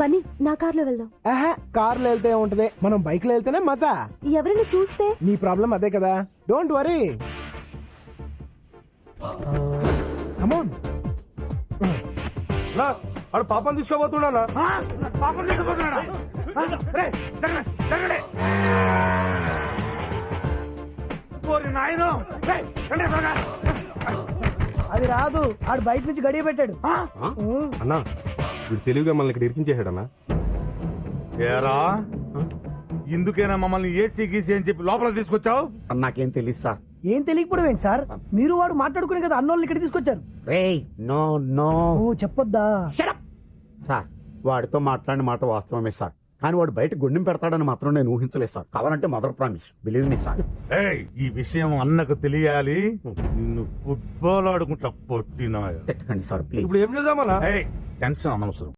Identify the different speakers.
Speaker 1: బన్నీ నా కార్లో వెళ్దాం.
Speaker 2: ఆహా, కార్లో వెళ్తే ఉంటది, మనం బైక్ లో వెళ్తేనే మజా.
Speaker 1: ఎవరైనా చూస్తే
Speaker 2: నీ ప్రాబ్లం అదే కదా, డోంట్ వరీ. కమోన్.
Speaker 3: ఆడు పాపం తీసుకోబోతున్నాడా? పాపం తీసుకోబోతున్నాడా? నాయన
Speaker 4: అది రాదు, ఆడు బయట నుంచి గడియ పెట్టాడు.
Speaker 3: అన్నా వీడు తెలివిగా మనల్ని ఇక్కడ ఇరికించేసాడన్నా. ఏరా ఇందుకేనా మమ్మల్ని ఏసీ గీసీ అని చెప్పి లోపల తీసుకొచ్చావు?
Speaker 5: నాకేం తెలియదు సార్.
Speaker 4: ఏం తెలియకపోవడం ఏంటి సార్? మీరు వాడు మాట్లాడుకునే కదా అన్నోళ్ళని ఇక్కడ తీసుకొచ్చారు.
Speaker 5: రేయ్ నో నో.
Speaker 4: ఓ చెప్పొద్దా?
Speaker 5: సార్ వాడితో మాట్లాడిన మాట వాస్తవమే సార్, కానీ వాడు బయట గుండెం పెడతాడని మాత్రం నేను ఊహించలేదు సార్. కావాలంటే mother promise, believe me sir.
Speaker 3: ఈ విషయం అన్నకు తెలియాలి. నిన్ను ఫుట్బాల్ ఆడుకుంటా పొట్టినా.
Speaker 5: పెట్టకండి సార్ ప్లీజ్.
Speaker 3: ఇప్పుడు ఏం చేద్దామన్నా? టెన్షన్ అనవసరం.